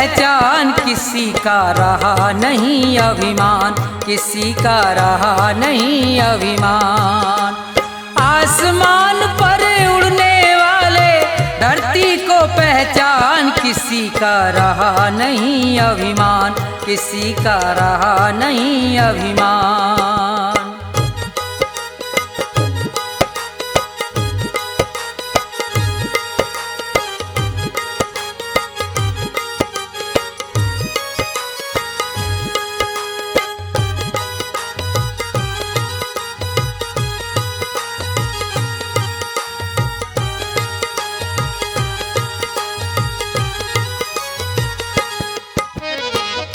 पहचान, किसी का रहा नहीं अभिमान, किसी का रहा नहीं अभिमान। आसमान पर उड़ने वाले धरती को पहचान, किसी का रहा नहीं अभिमान, किसी का रहा नहीं अभिमान।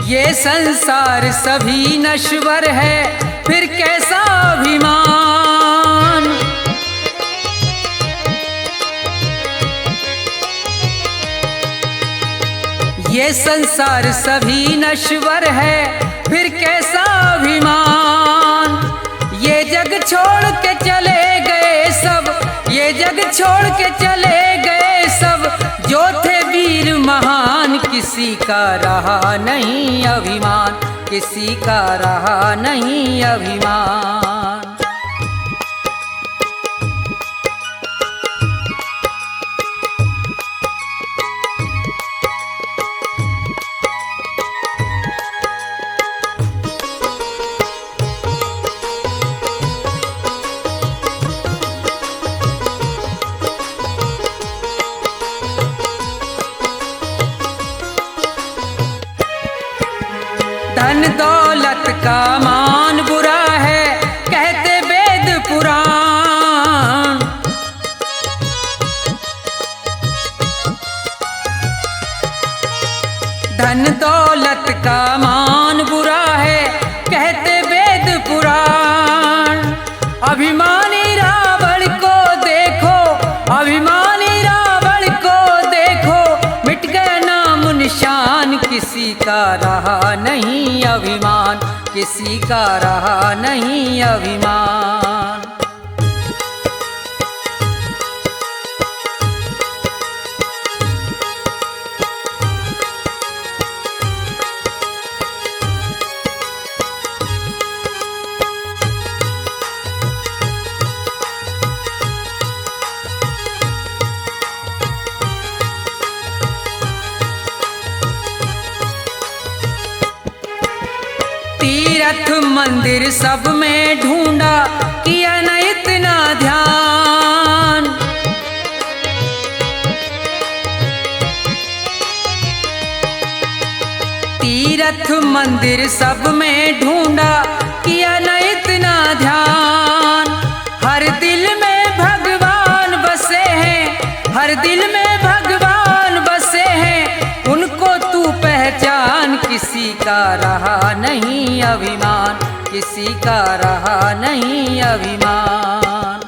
ये संसार सभी नश्वर है, फिर कैसा अभिमान। ये संसार सभी नश्वर है, फिर कैसा अभिमान। ये जग छोड़ के चले गए सब, ये जग छोड़ के चले गए सब, जो थे वीर महान, किसी का रहा नहीं अभिमान, किसी का रहा नहीं अभिमान। धन दौलत का मान बुरा है, कहते वेद पुराण। धन दौलत का मान बुरा है, कहते वेद पुराण। अभिमानी रावण को देखो, अभिमानी रावण को देखो, मिट गया नाम निशान, किसी का रहा नहीं अभिमान, किसी का रहा नहीं अभिमान। तीर्थ मंदिर सब में ढूंढा, किया न इतना ध्यान। तीर्थ मंदिर सब में ढूंढा, किया न इतना ध्यान। हर दिल में भगवान बसे हैं, हर दिल में भगवान बसे हैं, उनको तू पहचान, किसी का रहा नहीं अभिमान, किसी का रहा नहीं अभिमान।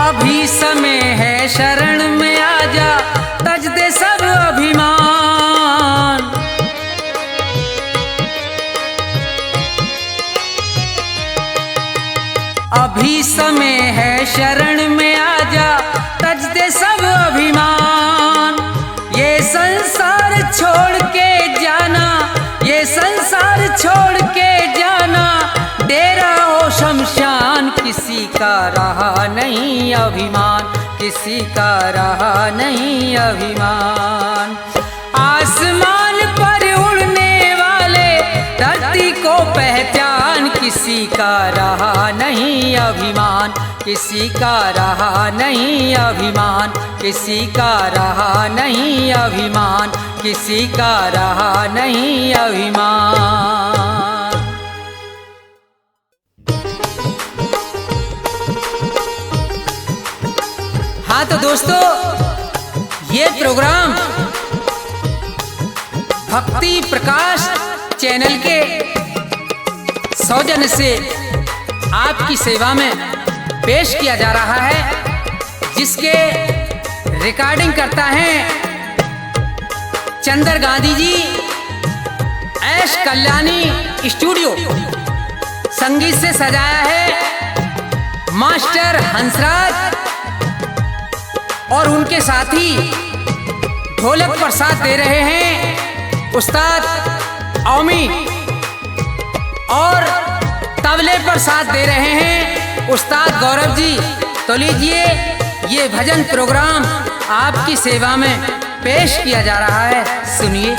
अभी समय है शरण में आजा, तज दे सब अभिमान। अभी समय है शरण में आजा, तज दे सब अभिमान। ये संसार छोड़ के जाना, ये संसार छोड़ के जाना, डेरा हो शमशान, किसी का रहा नहीं अभिमान, किसी का रहा नहीं अभिमान। आसमान पर उड़ने वाले धरती को पहचान, किसी का रहा नहीं अभिमान, किसी का रहा नहीं अभिमान, किसी का रहा नहीं अभिमान, किसी का रहा नहीं अभिमान। हाँ तो दोस्तों, ये प्रोग्राम भक्ति प्रकाश चैनल के सौजन्य से आपकी सेवा में पेश किया जा रहा है, जिसके रिकॉर्डिंग करता है चंदर गांधी जी, ऐश कल्याणी स्टूडियो। संगीत से सजाया है मास्टर हंसराज और उनके साथी ढोलक पर साथ दे रहे हैं उस्ताद औमी और तबले पर साथ दे रहे हैं उस्ताद गौरव जी। तो लीजिए, ये भजन प्रोग्राम आपकी सेवा में पेश किया जा रहा है, सुनिए।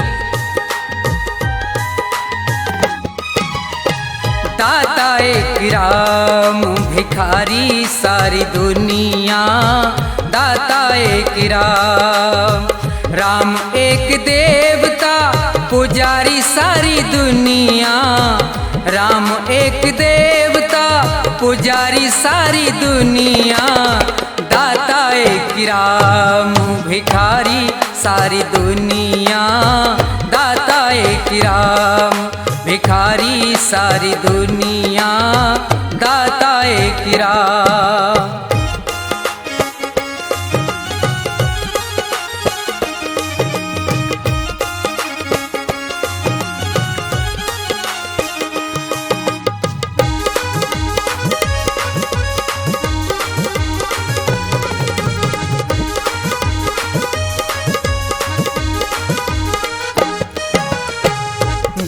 दाता एक राम भिखारी सारी दुनिया, दाता एक राम, राम एक देवता पुजारी सारी दुनिया, राम एक देवता पुजारी सारी दुनिया, दाता एक राम भिखारी सारी दुनिया, दाता एक राम भिखारी सारी दुनिया, दाता एक राम।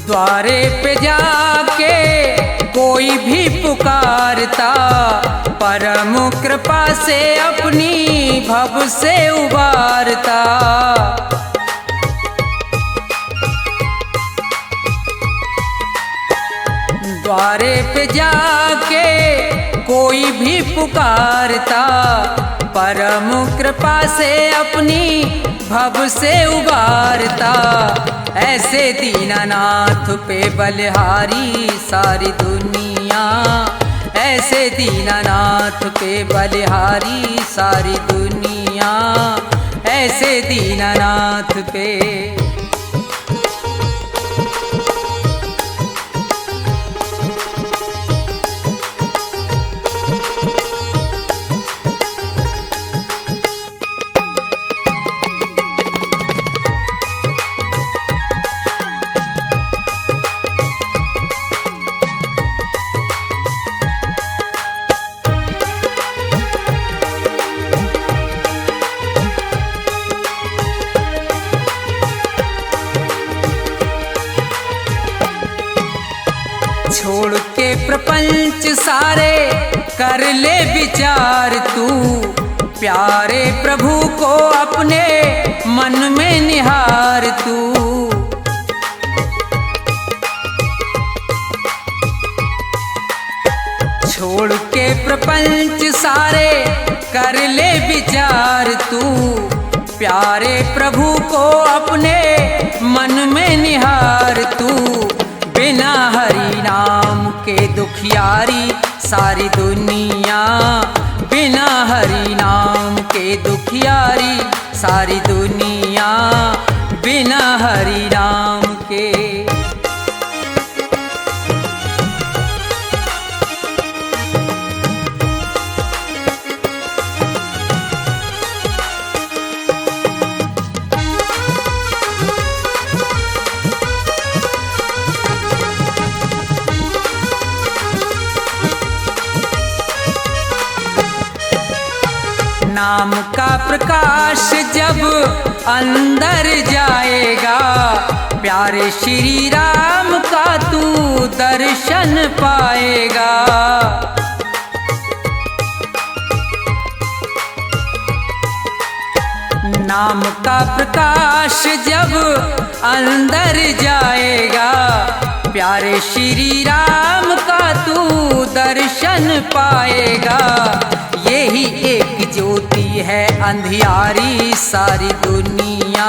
द्वारे पे जाके कोई भी पुकारता, परम कृपा से अपनी भव से उबारता। द्वारे पे जाके कोई भी पुकारता, परम कृपा से अपनी भव से उबारता। ऐसे दीनानाथ पे बलिहारी सारी दुनिया, ऐसे दीनानाथ पे बलिहारी सारी दुनिया, ऐसे दीनानाथ पे। छोड़ के प्रपंच सारे कर ले विचार तू, प्यारे प्रभु को अपने मन में निहार तू। छोड़ के प्रपंच सारे कर ले विचार तू, प्यारे प्रभु को अपने मन में निहार तू। बिना हरि नाम के दुखियारी सारी दुनिया, बिना हरि नाम के दुखियारी सारी दुनिया, बिना हरि नाम के। नाम का प्रकाश जब अंदर जाएगा, प्यारे श्री राम का तू दर्शन पाएगा। नाम का प्रकाश जब अंदर जाएगा, प्यारे श्री राम का तू दर्शन पाएगा। यही एक ज्योति है अंधियारी सारी दुनिया,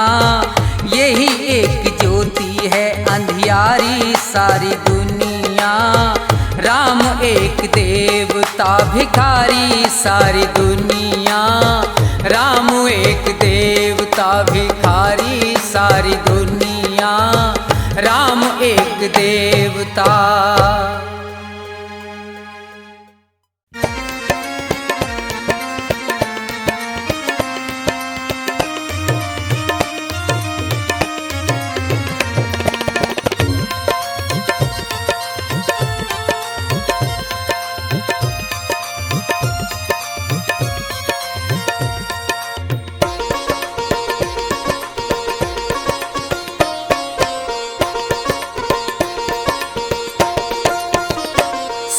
यही एक ज्योति है अंधियारी सारी दुनिया। राम एक देवता भिखारी सारी दुनिया, राम एक देवता भिखारी सारी दुनिया, राम एक देवता।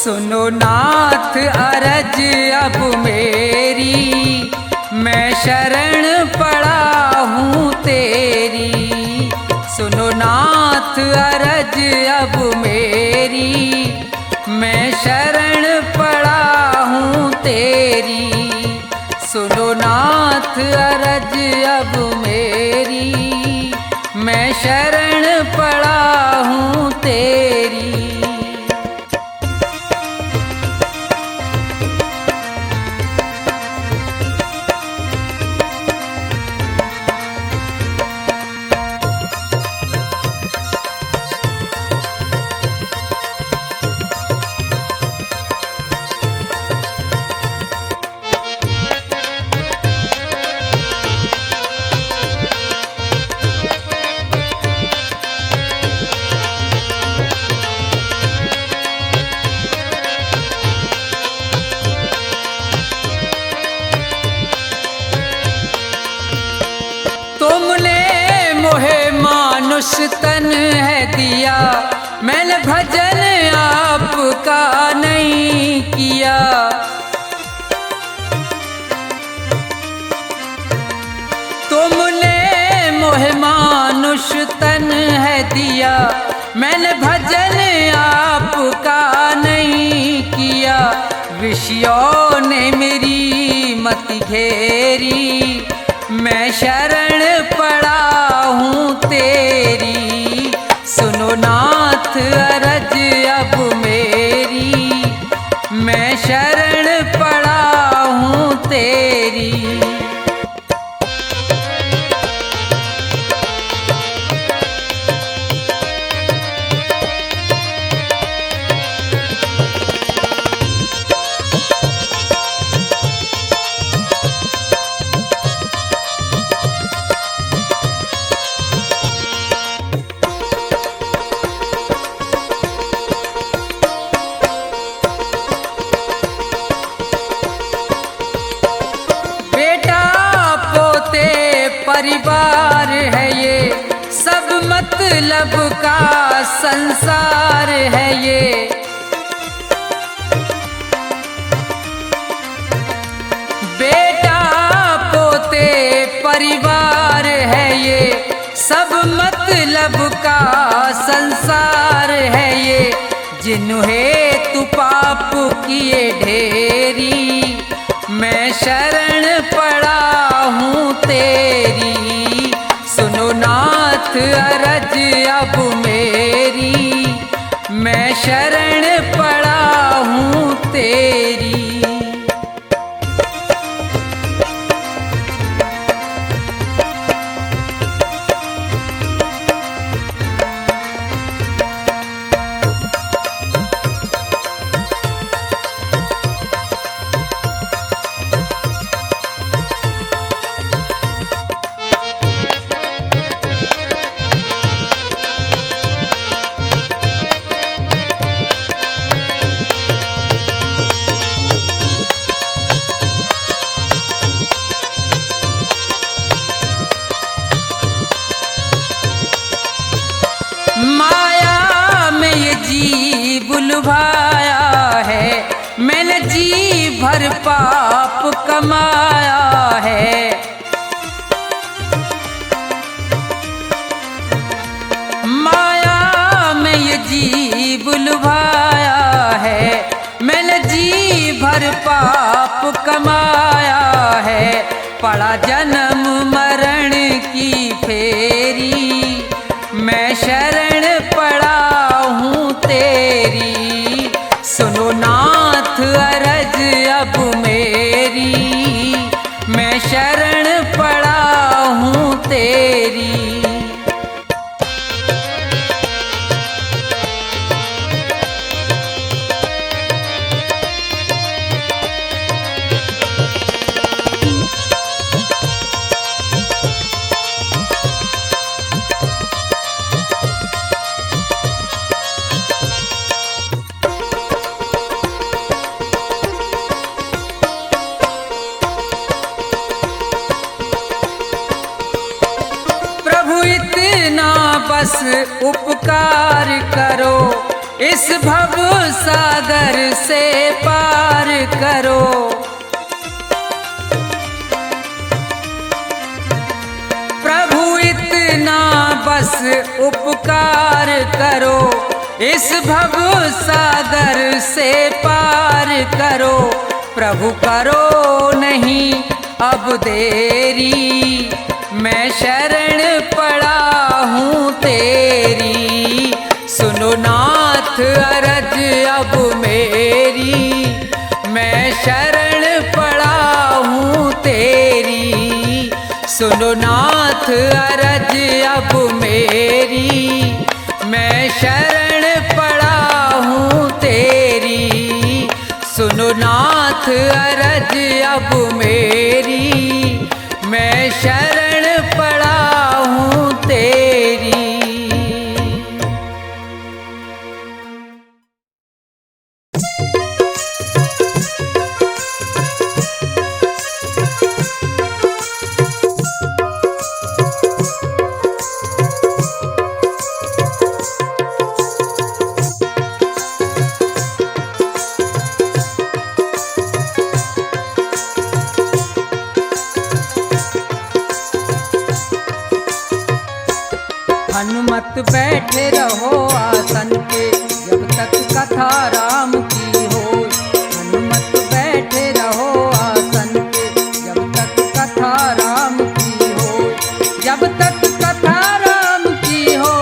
सुनो नाथ अरज अब मेरी, मैं शरण पड़ा हूँ तेरी। सुनो नाथ अरज अब मेरी, मैं शरण पड़ा हूँ तेरी। सुनो नाथ अरज अब मेरी, मैं शरण पड़ा हूँ तेरी। मानुष तन है दिया, मैंने भजन आपका नहीं किया। तुमने मोहे मानुष तन है दिया, मैंने भजन आपका नहीं किया। विषयों ने मेरी मति घेरी, मैं शरण पड़ा हूँ तेरी। सुनो नाथ अरज अब मेरी, मैं शरण पड़ा हूँ तेरी। परिवार है ये, सब मतलब का संसार है ये। बेटा पोते परिवार है ये, सब मतलब का संसार है ये। जिन्हें तू पाप किए ढेरी, मैं शरण पड़ा हूँ तेरी। सुनो नाथ अरज अब मेरी, मैं शरण पड़ा हूँ तेरी। माया में ये जी बुलवाया है, मैंने जी भर पाप कमाया है। माया में ये जी बुलवाया है, मैंने जी भर पाप कमाया है। पड़ा जन्म मरण की फेरी, मैं शरण पड़ा हूँ तेरी। सुनो नाथ अरज अब मेरी, मैं शरण पड़ा हूँ तेरी। बस उपकार करो, इस भव सागर से पार करो। प्रभु इतना बस उपकार करो, इस भव सागर से पार करो। प्रभु करो नहीं अब देरी, मैं शरण पड़ा हूँ तेरी। सुनो नाथ अरज अब मेरी, मैं शरण पड़ा हूँ तेरी। सुनो नाथ अरज अब मेरी, मैं शरण पड़ा हूँ तेरी। सुनो नाथ अरज अब मेरी, मैं शरण पड़ा हूँ तेरी। हनुमत बैठे रहो आसन पे, जब तक कथा राम की हो। हनुमत बैठे रहो आसन पे, जब तक कथा राम की हो। जब तक कथा राम की हो,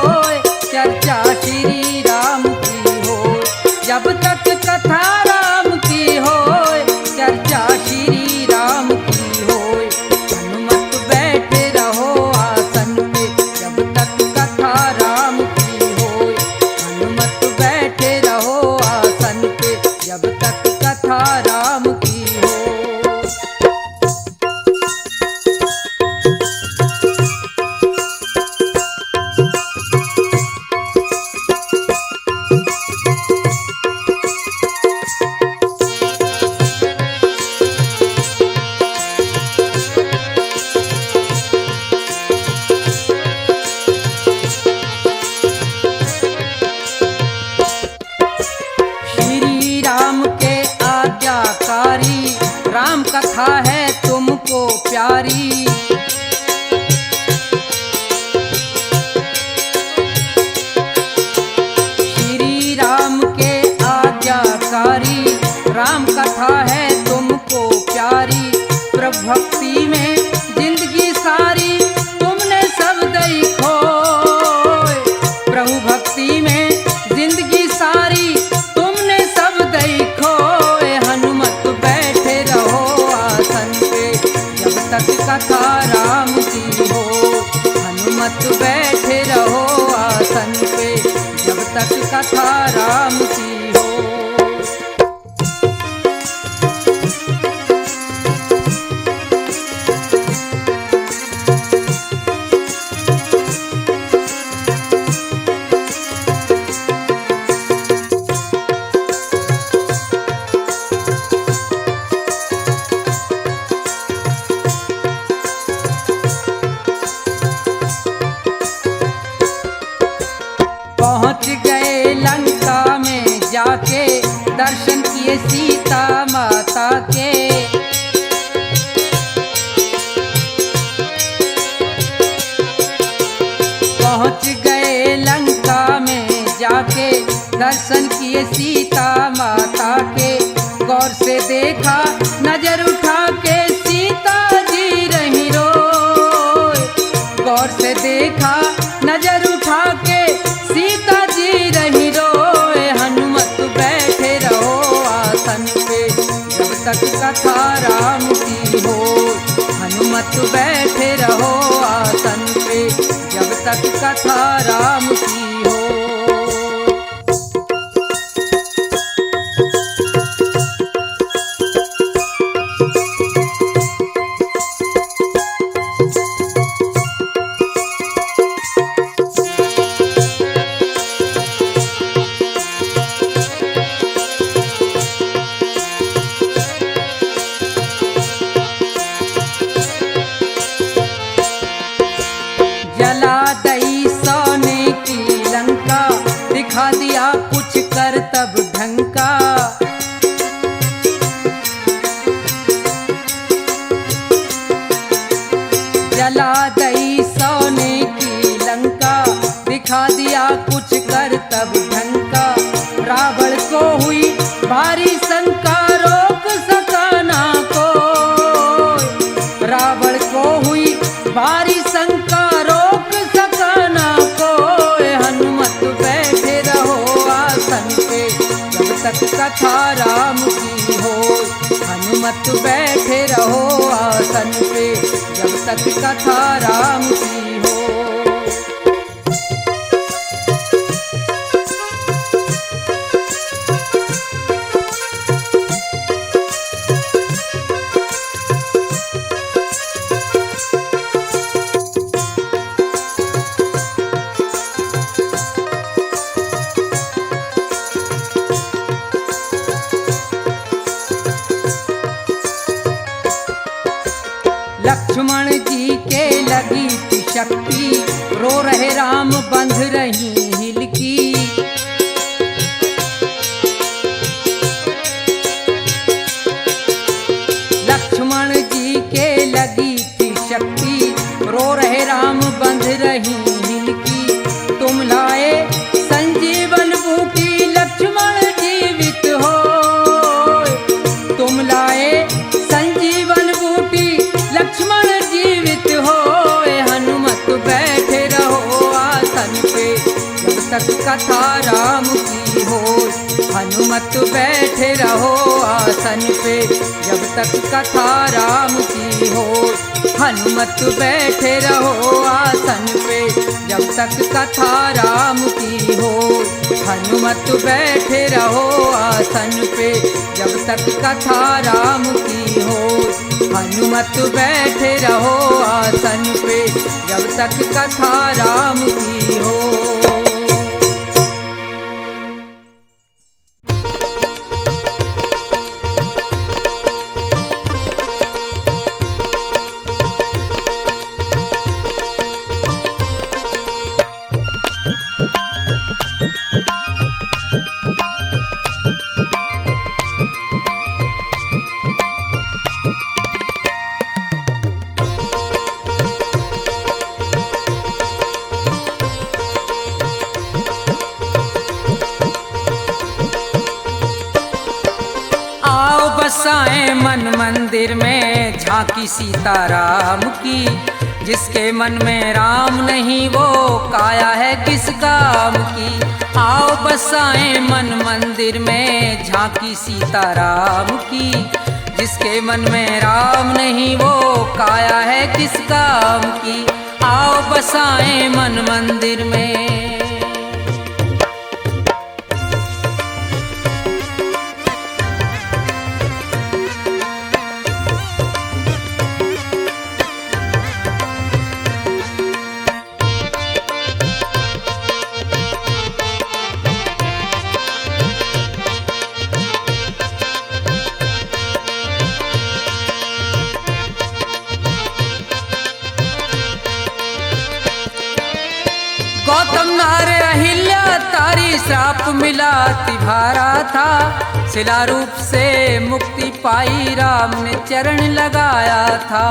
चर्चा श्री राम की हो। जब तक कथा राम की हो, चर्चा श्री राम की हो। हनुमत बैठे रहो आसन पे, जब तक कथा राम की हो। हनुमत बैठे रहो आसन पे, जब तक कथा राम की हो। श्री राम के आज्ञाकारी, राम कथा है तुमको प्यारी। श्री राम के आज्ञाकारी, राम कथा है तुमको प्यारी। प्रभु भक्ति में जिंदगी सारी तुमने सब दई खोए। प्रभु भक्ति में जिंदगी सारी तुमने सब दई खोए। हनुमत बैठे रहो आसन पे, जब तक कथा राम की हो। हनुमत बैठे रहो आसन पे, जब तक कथा राम की हो। पहुँच गए लंका में जाके, दर्शन किए सीता माता के। पहुँच गए लंका में जाके, दर्शन किए सीता माता के। गौर से देखा नजर उठा के, सीता जी रही रोए। गौर से देखा नजर उठा के, सीता जी रही रोए। हनुमत बैठे रहो आसन पे, जब तक कथा राम की हो। हनुमत बैठे रहो आसन पे, जब तक कथा राम की हो। जला दई सोने की लंका, दिखा दिया कुछ कर तब ढंका। जला दई सोने की लंका, दिखा दिया कुछ कर तब ढंका। रावण को हुई भारी शंका, रोक सका ना कोई। रावण को हुई भारी शंका, रोक सका ना कोई। हनुमत बैठे रहो आसन पे, जब तक कथा राम की हो। हनुमत बैठे रहो आसन पे, जब तक कथा राम की हो। लक्ष्मण जी के लगी थी शक्ति, रो रहे राम बंध रही हिलकी। लक्ष्मण जी के लगी थी शक्ति, रो रहे राम बंध रही हिलकी। तुम लाए संजीवन बूटी, लक्ष्मण जीवित हो। तुम लाए संजीवन बूटी, लक्ष्मण जीवित हो। हनुमत बैठे रहो आसन पे, जब तक कथा राम की हो। हनुमत बैठे रहो आसन पे, जब तक कथा राम की हो। हनुमत बैठे रहो आसन पे, जब तक कथा राम की हो। हनुमत बैठे रहो आसन पे, जब तक कथा राम की हो। हनुमत बैठे रहो आसन पे, जब तक कथा राम की हो। बसाएं मन मंदिर में झांकी सीताराम की। जिसके मन में राम नहीं वो काया है किस काम की। आओ बसाएं मन मंदिर में झांकी सीताराम की। जिसके मन में राम नहीं वो काया है किस काम की। आओ बसाएं मन मंदिर में। गौतम नार अहिल्या तारी श्राप मिला तिभारा था। शिला रूप से मुक्ति पाई राम ने चरण लगाया था।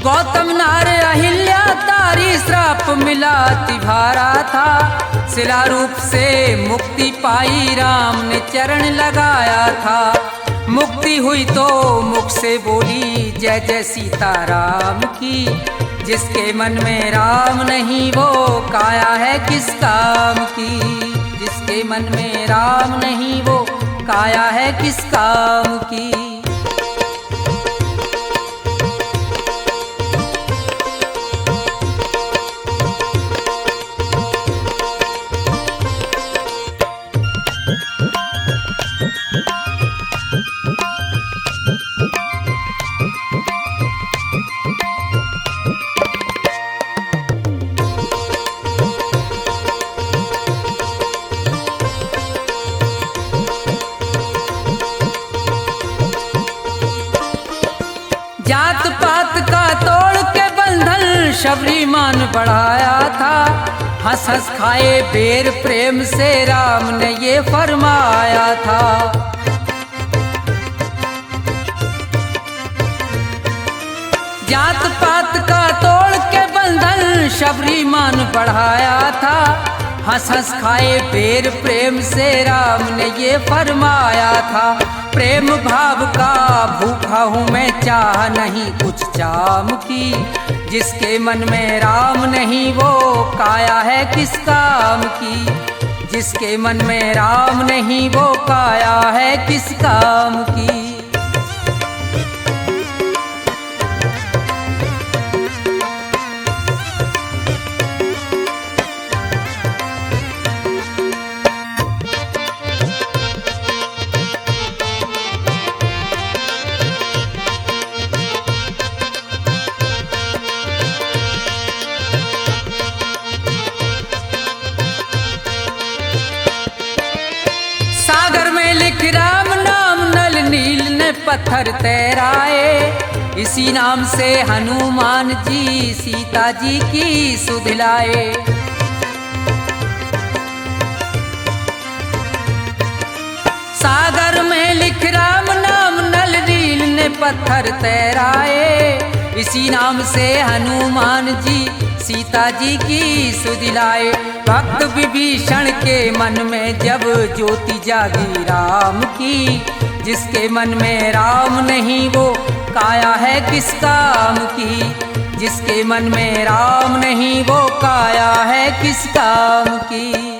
गौतम नार अहिल्या तारी श्राप मिला तिभारा था। शिला रूप से मुक्ति पाई राम ने चरण लगाया था। मुक्ति हुई तो मुख से बोली जय जय सीताराम की। जिसके मन में राम नहीं वो काया है किस काम की। जिसके मन में राम नहीं वो काया है किस काम की। शबरी मान बढ़ाया था। हंस हंस खाए बेर प्रेम से राम ने ये फरमाया था। जात पात का तोड़ के बंधन शबरी मान बढ़ाया था। हंस हंस खाए बेर प्रेम से राम ने ये फरमाया था। प्रेम भाव का भूखा हूँ मैं, चाह नहीं कुछ चाम की। जिसके मन में राम नहीं वो काया है किस काम की। जिसके मन में राम नहीं वो काया है किस काम की। राम नाम नल नील ने पत्थर तैराए। इसी नाम से हनुमान जी सीता जी की सुध लाए। सागर में लिख राम नाम नल नील ने पत्थर तैराए। इसी नाम से हनुमान जी सीता जी की सुध लाए। भक्त विभीषण के मन में जब ज्योति जागी राम की। जिसके मन में राम नहीं वो काया है किस काम की। जिसके मन में राम नहीं वो काया है किस काम की।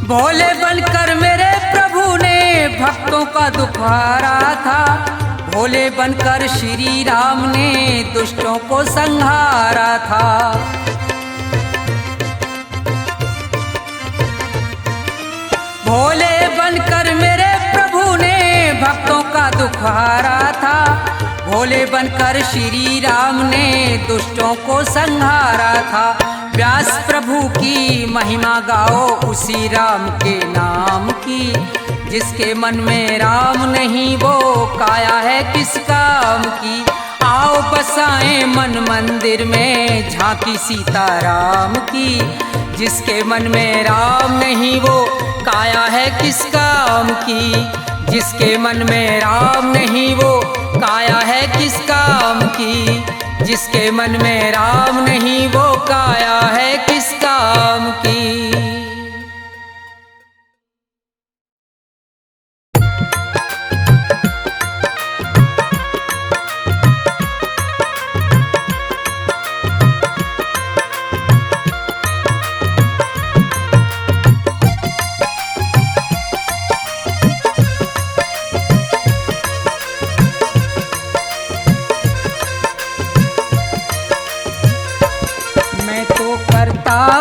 भोले बनकर मेरे प्रभु ने भक्तों का दुखारा था। भोले बनकर श्री राम ने दुष्टों को संहारा था। भोले बनकर मेरे प्रभु ने भक्तों का दुखारा था। भोले बनकर श्री राम ने दुष्टों को संहारा था। व्यास प्रभु की महिमा गाओ उसी राम के नाम की। जिसके मन में राम नहीं वो काया है किस काम की। आओ बसाएं मन मंदिर में झांकी सीता राम की। जिसके मन में राम नहीं वो काया है किस काम की। जिसके मन में राम नहीं वो काया है किस काम की। जिसके मन में राम नहीं वो काया है किस काम की।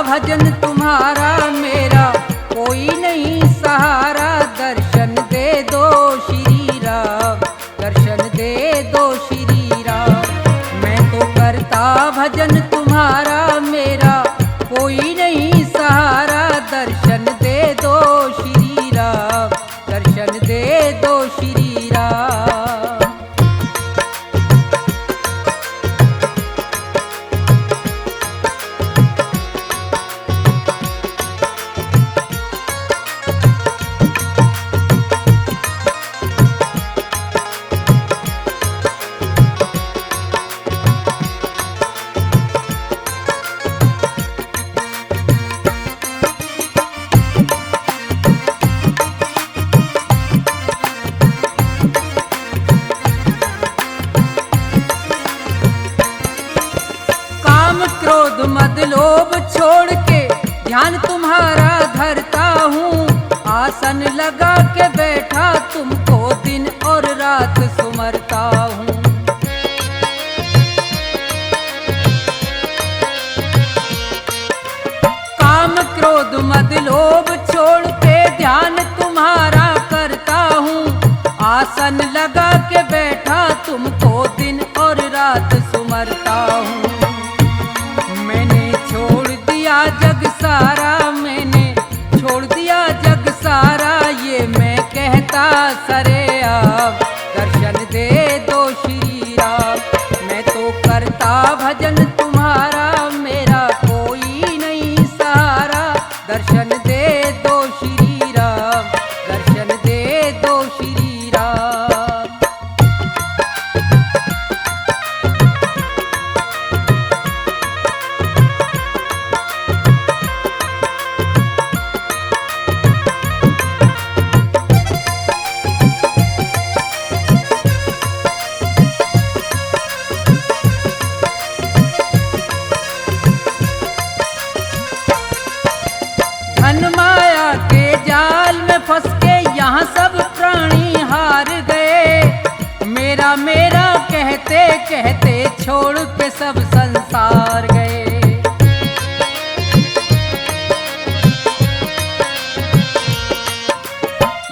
भजन तुम्हारा मेरा कोई नहीं सहारा। दर्शन दे दो श्री राम, दर्शन दे दो श्री राम। मैं तो करता भजन तुम्हारा मेरा कोई नहीं सहारा। दर्शन दे दो श्री राम, दर्शन दे दो श्री राम। क्रोध मद लोभ छोड़ के ध्यान तुम्हारा धरता हूँ। आसन लगा के बैठा तुमको दिन और रात सुमरता हूँ। क्रोध मद लोभ छोड़ के ध्यान तुम्हारा करता हूँ। आसन लगा के बैठा तुमको दिन और रात सुमरता हूँ। मैंने छोड़ दिया जग सारा, मैंने छोड़ दिया जग सारा, ये मैं कहता सरेआम। दर्शन दे दो श्री राम। मैं तो करता भजन तुम्हारा, मेरा कोई नहीं सहारा। दर्शन दे दो श्री राम, दर्शन दे दो श्री राम। धन माया के जाल में फंस के यहाँ सब प्राणी हार गए। मेरा मेरा कहते कहते छोड़ के सब संसार गए।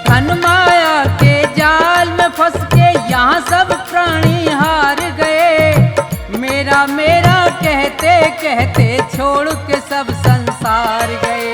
धन माया के जाल में फंस के यहाँ सब प्राणी हार गए। मेरा मेरा कहते कहते छोड़ के सब संसार गए।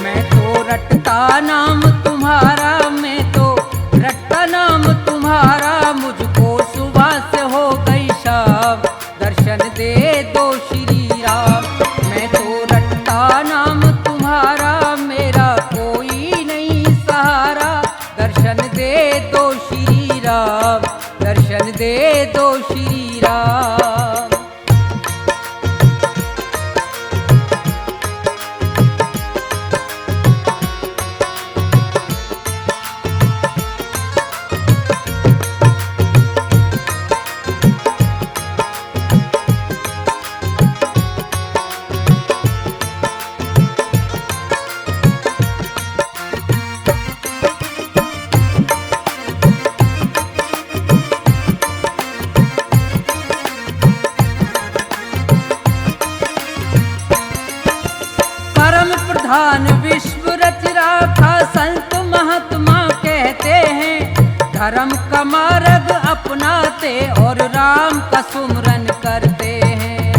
मैं तो रटता नाम तुम्हारा, मैं तो रटता नाम तुम्हारा, मुझको सुबह से हो गई शाम। दर्शन दे दो श्री राम। मैं तो रटता नाम तुम्हारा, मेरा कोई नहीं सहारा। दर्शन दे दो श्री राम, दर्शन दे दो श्री राम। प्रधान विश्व रच राखा संत महात्मा कहते हैं। धर्म का मार्ग अपनाते और राम का सुमरन करते हैं।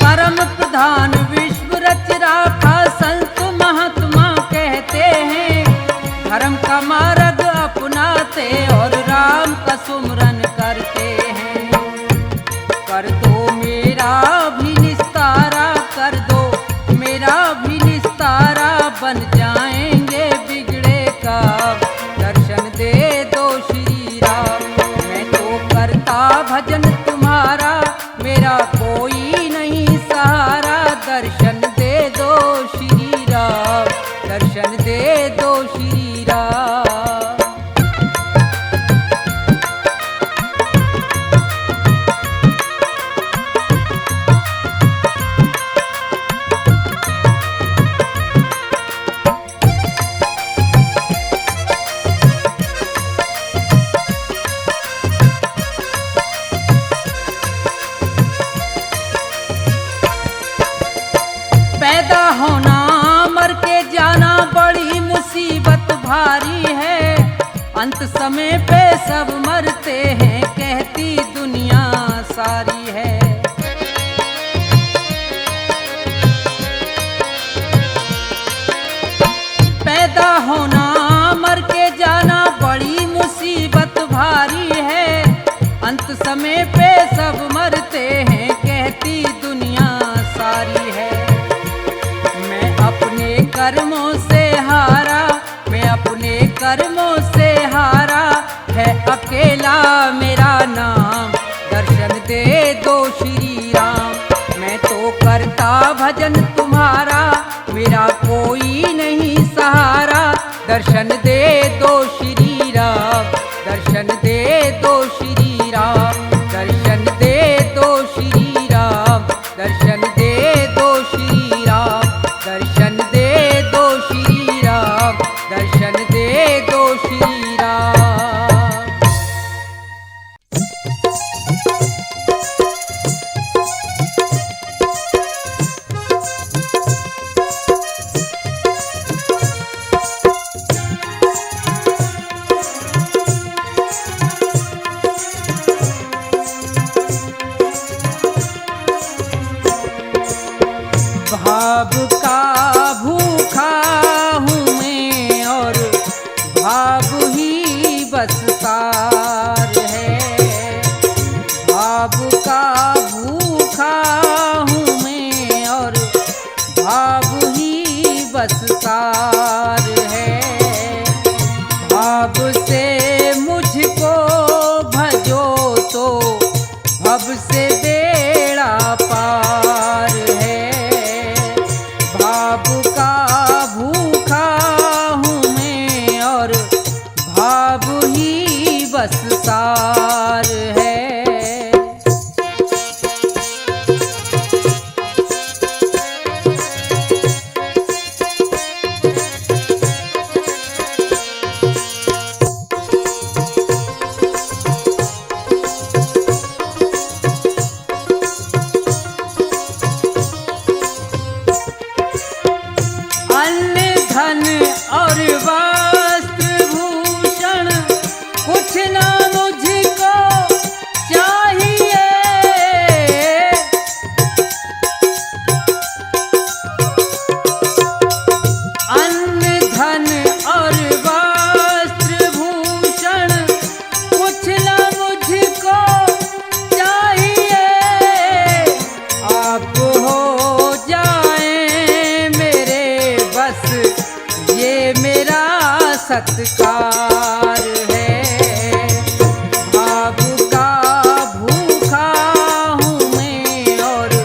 परम प्रधान विश्व रच राखा संत महात्मा कहते हैं। धर्म का मार्ग अपनाते और राम का सुमरन करते हैं। कर दो मेरा भी निस्तारा, कर दो मेरा भी निस्तारा, बन जाएंगे बिगड़े काम। दर्शन दे दो श्री राम। मैं तो करता भजन तुम्हारा, मेरा कोई नहीं सहारा। दर्शन दे दो श्री राम, दर्शन दे दो श्री राम। पैदा होना मर के जाना बड़ी मुसीबत भारी है। अंत समय पे सब मरते हैं, कहती दुनिया सारी है। पैदा होना मर के जाना बड़ी मुसीबत भारी है। अंत समय पे सब मरते हैं, कहती दुनिया सारी है। अपने कर्मों से हारा, मैं अपने कर्मों से हारा, है अकेला मेरा नाम। दर्शन दे दो श्री राम। मैं तो करता भजन तुम्हारा, मेरा कोई नहीं सहारा। दर्शन दे दो श्री राम, दर्शन दे दो श्री राम, दर्शन दे दो श्री राम, दर्शन दे दो श्री राम, दर्शन दे दो श्री राम, दर्शन दे दो श्री राम। सत्कार है। भाव का भूखा हूँ मैं और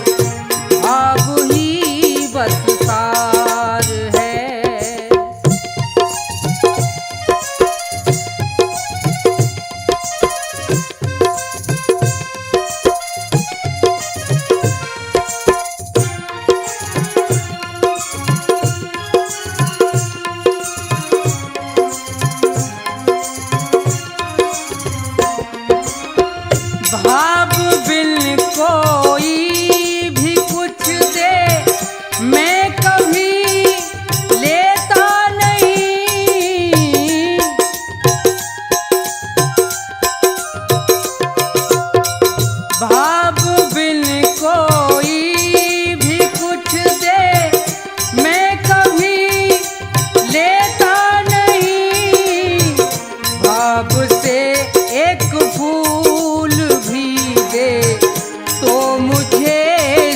भाव ही बस सार है। भाव बिन कोई भी कुछ दे मैं कभी लेता नहीं। भाव बिन कोई भी कुछ दे मैं कभी लेता नहीं। भाव से एक फूल भी दे तो मुझे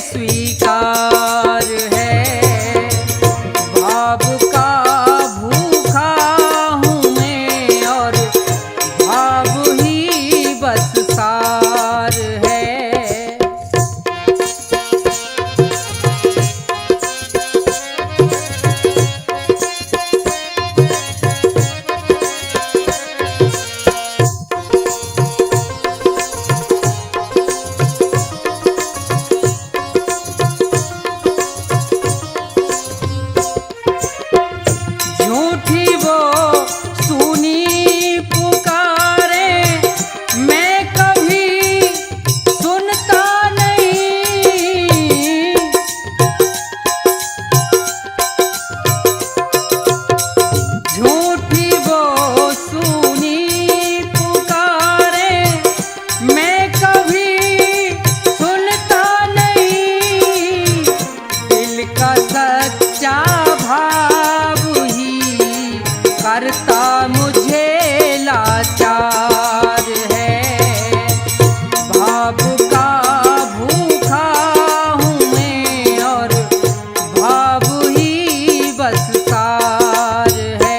स्वीकार है। भाव का भूखा हूँ मैं और भाव ही बस सार है। झूठी वो सुनी पुकारे मैं कभी सुनता नहीं। झूठी वो सुनी पुकारे मैं कभी सुनता नहीं। दिल का सच्चा भाव ही करता मुझे लाचार है। भाव का भूखा हूँ मैं और भाव ही बस सार है।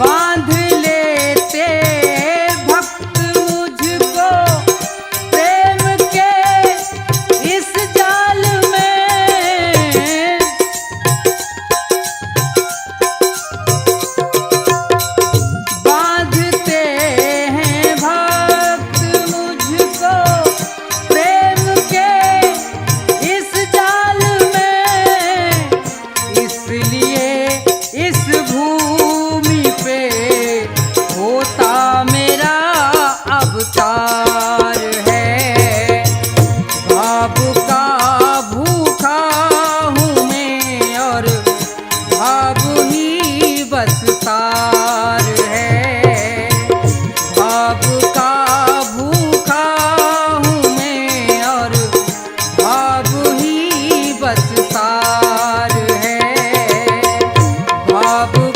बांध लेते भक्त मुझको प्रेम के इस जाल में। बांधते हैं भक्त मुझको प्रेम के इस जाल में। इसलिए इस भूमि पे होता मेरा अवतार है। भाव का भूखा हूँ मैं और भाव ही बस सार है। भाव का भूखा हूँ मैं और भाव ही बस सार है। भाव